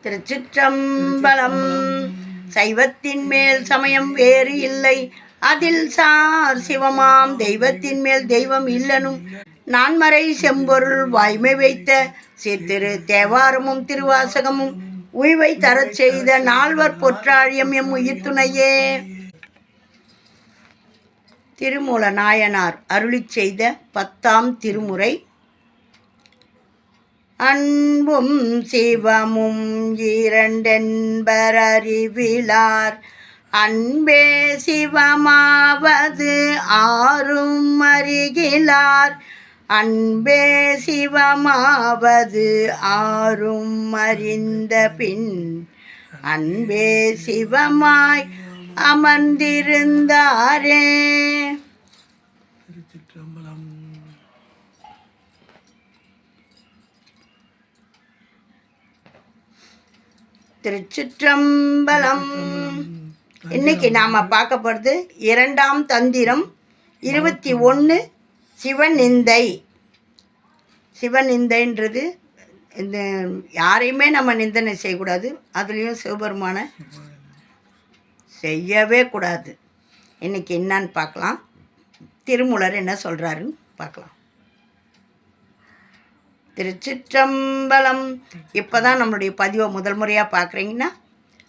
திருச்சிற்றம்பலம். சைவத்தின் மேல் சமயம் வேறு இல்லை, அதில் சார் சிவமாம் தெய்வத்தின் மேல் தெய்வம் இல்லனும் நான்மறை செம்பொருள் வாய்மை வைத்த சீர்திரு தேவாரமும் திருவாசகமும் உய்வை தரச் செய்த நால்வர் பொற்றாழியம் எம் உயிர் துணையே. திருமூல நாயனார் அருளிச் செய்த 10ஆம் திருமுறை. அன்பும் சிவமும் இரண்டென்பர் அறிவிலார், அன்பே சிவமாவது ஆரும் அறிகிலார், அன்பே சிவமாவது ஆரும் அறிந்த பின் அன்பே சிவமாய் அமர்ந்திருந்தாரே. திருச்சிற்றம்பலம். இன்னைக்கு நாம் பார்க்க போகிறது 2ஆம் தந்திரம் 21 சிவநிந்தை. சிவநிந்தைன்றது இந்த யாரையுமே நம்ம நிந்தனை செய்யக்கூடாது, அதுலேயும் சிவபெருமான செய்யவே கூடாது. இன்னைக்கு என்னான்னு பார்க்கலாம். திருமூலர் என்ன சொல்கிறாருன்னு பார்க்கலாம். திருச்சிற்றம்பலம். இப்போ தான் நம்மளுடைய பதிவை முதல் முறையாக பார்க்குறீங்கன்னா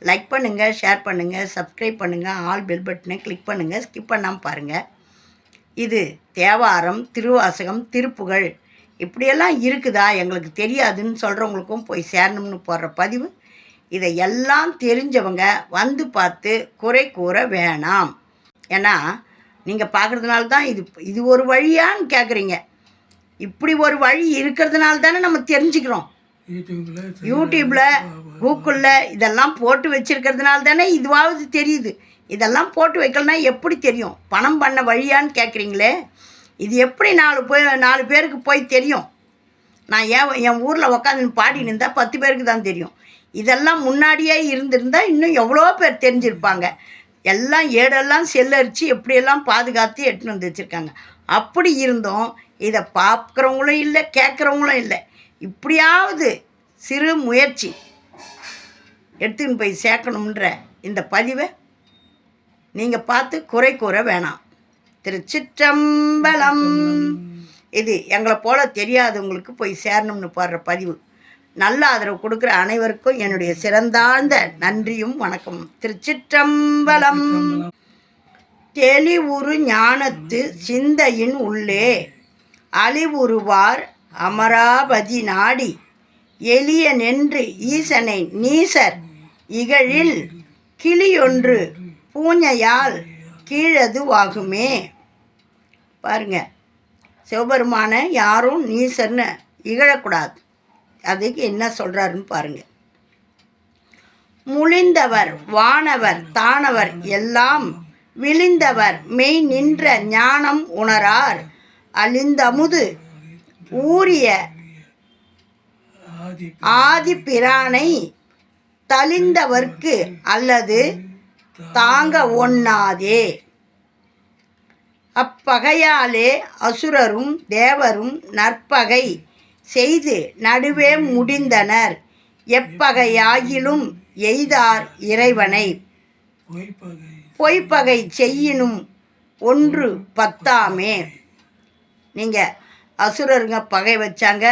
லைக் பண்ணுங்கள், ஷேர் பண்ணுங்கள், சப்ஸ்கிரைப் பண்ணுங்கள், ஆல் பெல் பட்டனை கிளிக் பண்ணுங்கள், ஸ்கிப் பண்ணாமல் பாருங்கள். இது தேவாரம், திருவாசகம், திருப்புகழ் இப்படியெல்லாம் இருக்குதா எங்களுக்கு தெரியாதுன்னு சொல்கிறவங்களுக்கும் போய் சேரணும்னு போடுற பதிவு. இதை எல்லாம் தெரிஞ்சவங்க வந்து பார்த்து குறை கூற வேணாம். ஏன்னா நீங்கள் பார்க்குறதுனால தான் இது ஒரு வழியான்னு கேட்குறீங்க. இப்படி ஒரு வழி இருக்கிறதுனால தானே நம்ம தெரிஞ்சுக்கிறோம். யூடியூப்பில் கூகுளில் இதெல்லாம் போட்டு வச்சுருக்கிறதுனால தானே இதுவாவது தெரியுது. இதெல்லாம் போட்டு வைக்கலன்னா எப்படி தெரியும்? பணம் பண்ண வழியான்னு கேட்குறீங்களே, இது எப்படி 4 பேருக்கு போய் தெரியும்? நான் என் ஊரில் உக்காந்து பாடின்னு இருந்தால் 10 பேருக்கு தான் தெரியும். இதெல்லாம் முன்னாடியே இருந்திருந்தால் இன்னும் எவ்வளோ பேர் தெரிஞ்சிருப்பாங்க. எல்லாம் ஏடெல்லாம் செல்லரித்து எப்படியெல்லாம் பாதுகாத்து எடுத்துன்னு வந்து வச்சுருக்காங்க. அப்படி இருந்தோம் இதை பார்க்குறவங்களும் இல்லை, கேட்குறவங்களும் இல்லை. இப்படியாவது சிறு முயற்சி எடுத்துன்னு போய் சேர்க்கணுன்ற இந்த பதிவை நீங்கள் பார்த்து குறை கூற வேணாம். திருச்சிற்றம்பலம். இது எங்களை போல தெரியாதவங்களுக்கு போய் சேரணும்னு போடுற பதிவு. நல்ல ஆதரவு கொடுக்குற அனைவருக்கும் என்னுடைய சிறந்தாழ்ந்த நன்றியும் வணக்கம். திருச்சிற்றம்பலம். தெளிவுறு ஞானத்து சிந்தையின் உள்ளே அழிவுறுவார் அமராபதி நாடி எளிய நின்று ஈசனை நீசர் இகழில் கிளியொன்று பூஞ்சையால் கீழதுவாகுமே. பாருங்க, சிவபெருமான யாரும் நீசர்னு இகழக்கூடாது. அதுக்கு என்ன சொல்கிறாருன்னு பாருங்கள். முழிந்தவர் வானவர் தானவர் எல்லாம் விழிந்தவர் மெய் நின்ற ஞானம் உணரார், அழிந்தமுது ஊரிய ஆதி பிரானை தளிந்தவர்க்கு அல்லது தாங்க ஒண்ணாதே. அப்பகையாலே அசுரரும் தேவரும் நற்பகை செய்து நடுவே முடிந்தனர், எப்பகையாகிலும் எய்தார் இறைவனை, பொய்ப்பகை செய்யினும் ஒன்று பத்தாமே. நீங்கள் அசுரருங்க பகை வச்சாங்க,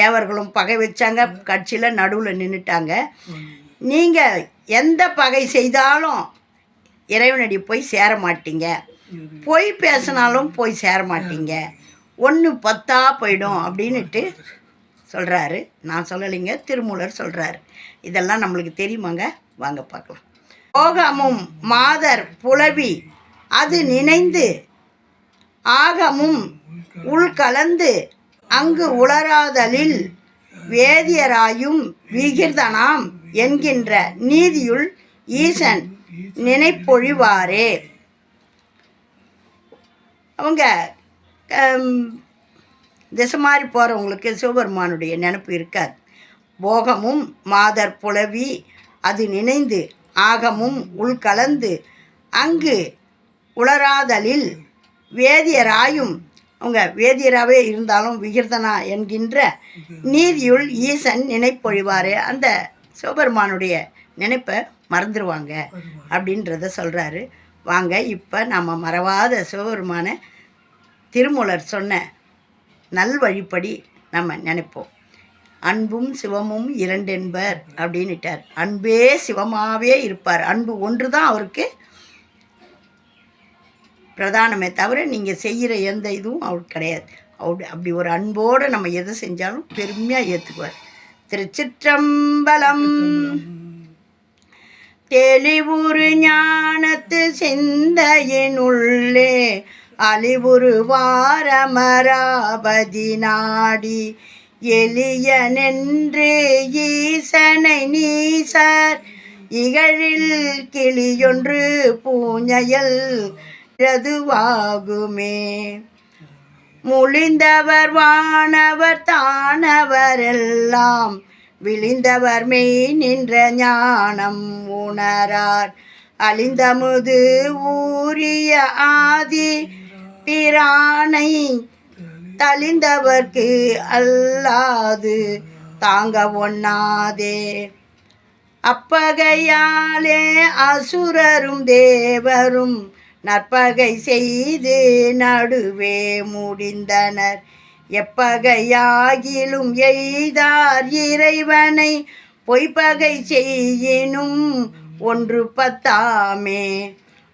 தேவர்களும் பகை வச்சாங்க, கட்சியில் நடுவில் நின்றுட்டாங்க. நீங்கள் எந்த பகை செய்தாலும் இறைவனடி போய் சேர மாட்டீங்க, பொய் பேசினாலும் போய் சேர மாட்டீங்க, 1 10 போயிடும் அப்படின்ட்டு சொல்கிறாரு. நான் சொல்லலைங்க, திருமூலர் சொல்கிறாரு. இதெல்லாம் நம்மளுக்கு தெரியுமாங்க? வாங்க பார்க்கலாம். போகமும் மாதர் புலவி அது நினைந்து ஆகமும் உள்கலந்து அங்கு உளராதலில் வேதியராயும் விகிர்தனாம் என்கின்ற நீதியுள் ஈசன் நினைப்பொழிவாரே. அவங்க திசை மாதிரி போகிறவங்களுக்கு சிவபெருமானுடைய நினப்பு இருக்காது. போகமும் மாதர் புலவி அது நினைந்து ஆகமும் உள்கலந்து அங்கு உளராதலில் வேதியராயும், அவங்க வேதியராகவே இருந்தாலும் விகிர்தனா என்கின்ற நீதியுள் ஈசன் நினைப்பொழிவாரே. அந்த சிவபெருமானுடைய நினைப்பை மறந்துடுவாங்க அப்படின்றத சொல்கிறாரு. வாங்க இப்போ நம்ம மறவாத சிவபெருமான திருமூலர் சொன்ன நல்வழிப்படி நம்ம நினைப்போம். அன்பும் சிவமும் இரண்டென்பர் அப்படின்னுட்டார். அன்பே சிவமாகவே இருப்பார். அன்பு ஒன்று தான் அவருக்கு பிரதானமே தவிர நீங்கள் செய்கிற எந்த இதுவும் அவருக்கு கிடையாது. அப்படி ஒரு அன்போடு நம்ம எதை செஞ்சாலும் பெருமையாக ஏற்றுக்குவார். திருச்சிற்றம்பலம். தெளிவுறு ஞானத்து சிந்தையினுள்ளே அழிவுறு வாரமராபதி நாடி எளியனென்று ஈசனை நீசர் இகழில் கிளியொன்று பூஞ்சையல் அதுவாகுமே. முழிந்தவர் வானவர் தானவரெல்லாம் விழிந்தவர் மெய் நின்ற ஞானம் உணரார் அழிந்தமுது ஊரிய ஆதி பிரானை தளிந்தவர்க்கு அல்லாது தாங்க ஒண்ணாதே. அப்பகையாலே அசுரரும் தேவரும் நற்பகை செய்து நடுவே முடிந்தனர். எப்பகையாகிலும் எய்தார் இறைவனை பொய்ப்பகை செய்யினும் ஒன்று பத்தாமே.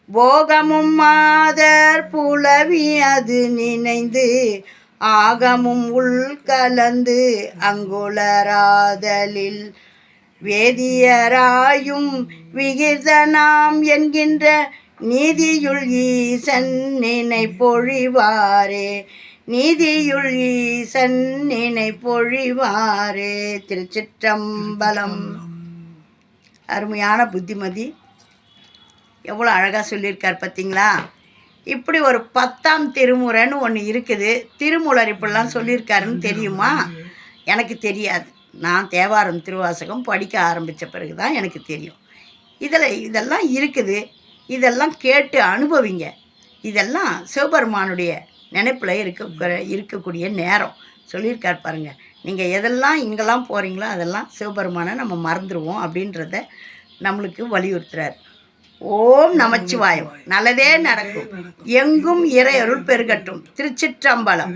போகமும் மாதர் புலவி அது நினைந்து ஆகமும் உள்கலந்து அங்குளராதலில் வேதியராயும் விகிர்தனாம் என்கின்ற நீதியுள் ஈசன் நினை பொழிவாரே. நீதியுள் ஈசன் நினை பொழிவாரே. திருச்சிற்றம்பலம். அருமையான புத்திமதி. எவ்வளோ அழகாக சொல்லியிருக்கார் பார்த்தீங்களா? இப்படி ஒரு 10ஆம் திருமுறைன்னு ஒன்று இருக்குது. திருமூலர் இப்படிலாம் சொல்லியிருக்காருன்னு தெரியுமா? எனக்கு தெரியாது. நான் தேவாரம் திருவாசகம் படிக்க ஆரம்பித்த பிறகு தான் எனக்கு தெரியும். இதெல்லாம் இருக்குது. இதெல்லாம் கேட்டு அனுபவிங்க. இதெல்லாம் சிவபெருமானுடைய நினைப்பில் இருக்கக்கூடிய நேரம் சொல்லியிருக்கார் பாருங்கள். நீங்கள் எதெல்லாம் இங்கெல்லாம் போகிறீங்களோ அதெல்லாம் சிவபெருமானை நம்ம மறந்துடுவோம் அப்படின்றத நம்மளுக்கு வலியுறுத்துறார். ஓம் நமச்சிவாயம். நல்லதே நடக்கும். எங்கும் இறையருள் பெருகட்டும். திருச்சிற்றம்பலம்.